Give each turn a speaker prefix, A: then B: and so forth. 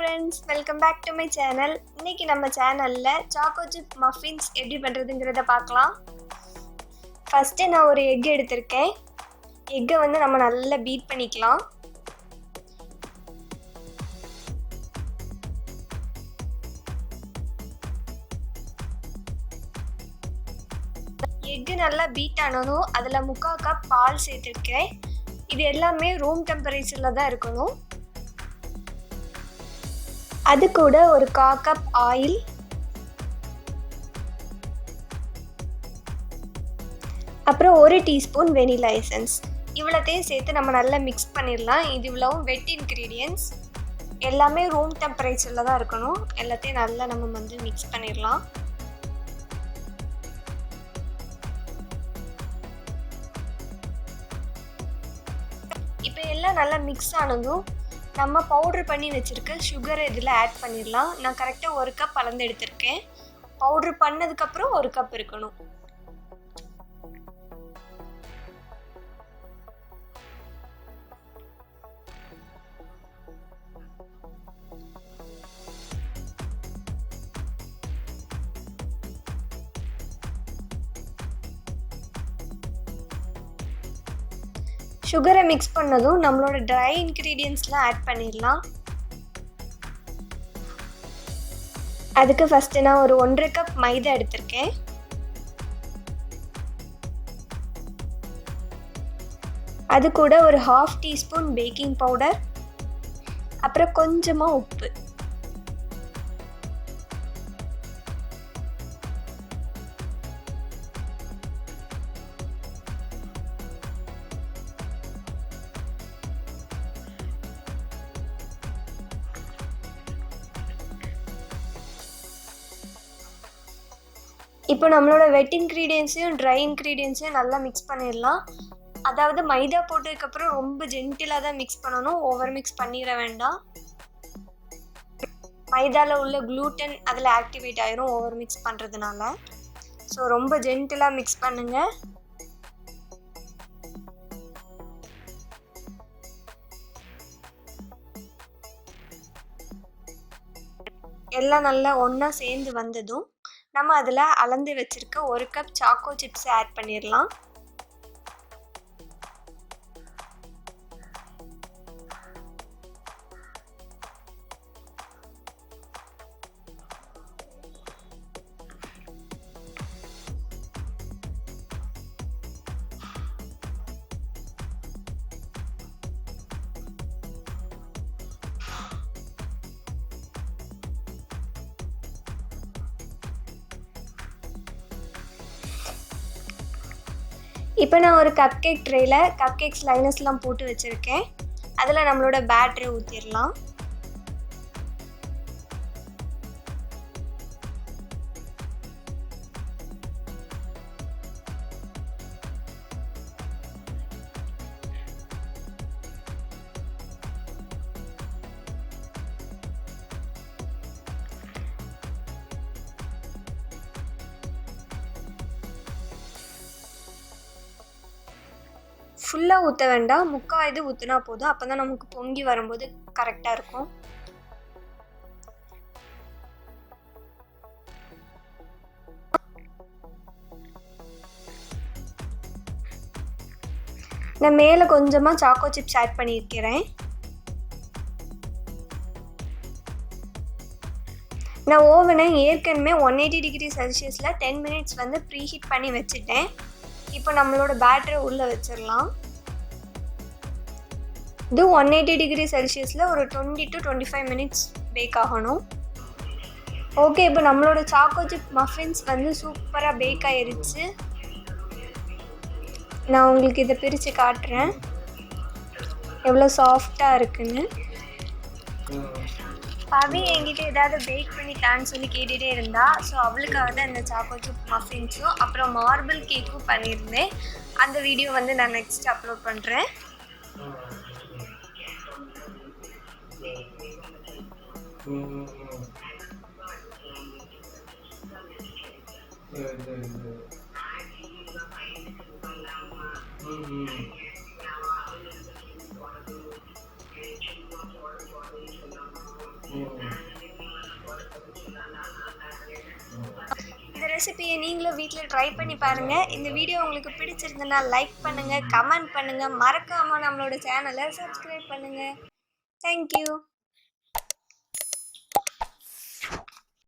A: friends, welcome back to my channel. இன்னைக்கு நம்ம சேனல்ல சாக்கோ சிப் மஃபின்ஸ் எப்படி பண்றதுங்கறத பார்க்கலாம். ஃபர்ஸ்ட் நான் ஒரு எக் எடுத்துர்க்கேன். எக்கை வந்து நம்ம நல்லா பீட் பண்ணிக்கலாம். எக் நல்லா பீட் ஆனதும் அதுல 3/4 கப் பால் சேர்த்துர்க்கேன். இது எல்லாமே ரூம் டெம்பரேச்சர்ல தான் இருக்கணும். அது கூட ஒரு 1/4 கப் ஆயில், அப்புறம் 1 டீஸ்பூன் வெனிலா எசன்ஸ். இவ்வளோத்தையும் சேர்த்து நம்ம நல்லா மிக்ஸ் பண்ணிடலாம். இது இவ்வளவும் வெட் இன்க்ரீடியன்ட்ஸ், எல்லாமே ரூம் டெம்பரேச்சரில் தான் இருக்கணும். எல்லாத்தையும் நல்லா நம்ம வந்து மிக்ஸ் பண்ணிடலாம். இப்போ எல்லாம் நல்லா மிக்ஸ் ஆனதும் நம்ம பவுடர் பண்ணி வச்சுருக்க சுகரை இதில் ஆட் பண்ணிடலாம். நான் கரெக்டாக 1 கப் அளந்து எடுத்திருக்கேன். பவுடர் பண்ணதுக்கப்புறம் 1 கப் இருக்கணும். சுகரை மிக்ஸ் பண்ணதும் நம்மளோட ட்ரை இன்க்ரீடியன்ட்ஸ்லாம் ஆட் பண்ணிடலாம். அதுக்கு ஃபஸ்ட்டு நான் ஒரு 1/2 கப் மைதா எடுத்திருக்கேன். அது கூட ஒரு 1/2 டீஸ்பூன் பேக்கிங் பவுடர், அப்புறம் கொஞ்சமாக உப்பு. இப்போ நம்மளோட வெட் இன்க்ரீடியன்ஸையும் ட்ரை இன்க்ரீடியன்ஸையும் நல்லா மிக்ஸ் பண்ணிடலாம். அதாவது மைதா போட்டதுக்கப்புறம் ரொம்ப ஜென்டிலாக தான் மிக்ஸ் பண்ணணும், ஓவர் மிக்ஸ் பண்ணிட வேண்டாம். மைதாவில் உள்ள க்ளூட்டன் அதில் ஆக்டிவேட் ஆயிரும் ஓவர் மிக்ஸ் பண்ணுறதுனால. ஸோ ரொம்ப ஜென்டிலாக மிக்ஸ் பண்ணுங்க. எல்லாம் நல்லா ஒன்றா சேர்ந்து வந்ததும் நம்ம அதில் அளந்து வச்சிருக்க 1 கப் சாக்கோ சிப்ஸ் ஆட் பண்ணிடலாம். இப்போ நான் ஒரு கப் கேக் ட்ரேயில் கப் கேக் ஸ்லைனஸ்லாம் போட்டு வச்சுருக்கேன். அதில் நம்மளோட பேட்டரை ஊற்றிடலாம். ஃபுல்லாக ஊற்ற வேண்டாம், 3/4 இது ஊற்றினா போதும். அப்போ தான் நமக்கு பொங்கி வரும்போது கரெக்டாக இருக்கும். நான் மேலே கொஞ்சமாக சாக்கோ சிப்ஸ் ஆட் பண்ணியிருக்கிறேன். நான் ஓவனை ஏற்கனவே 180 டிகிரி செல்சியஸில் 10 மினிட்ஸ் வந்து ப்ரீஹீட் பண்ணி வச்சுட்டேன். இப்போ நம்மளோட பேட்டரை உள்ளே வச்சிடலாம். இது 180 டிகிரி செல்சியஸில் ஒரு 20 to 25 மினிட்ஸ் பேக் ஆகணும். ஓகே, இப்போ நம்மளோட சாக்கோ சிப் மஃபின்ஸ் வந்து சூப்பராக பேக் ஆயிருச்சு. நான் உங்களுக்கு இதை பிரித்து காட்டுறேன் எவ்வளோ சாஃப்டாக இருக்குன்னு. பவி என்கிட்ட ஏதாவது பேக் பண்ணி தான்னு சொல்லி கேட்டுகிட்டே இருந்தா. ஸோ அவளுக்காக தான் இந்த சாக்கோ சிப் மஃபின்ஸும் அப்புறம் மார்பிள் கேக்கும் பண்ணியிருந்தேன். அந்த வீடியோ வந்து நான் நெக்ஸ்ட் அப்லோட் பண்ணுறேன். இந்த ரெசிபியை நீங்களும் வீட்டில் ட்ரை பண்ணி பாருங்கள். இந்த வீடியோ உங்களுக்கு பிடிச்சிருந்ததுன்னா லைக் பண்ணுங்கள், கமெண்ட் பண்ணுங்கள், மறக்காமல் நம்மளோட சேனலை சப்ஸ்கிரைப் பண்ணுங்கள். தேங்க்யூ.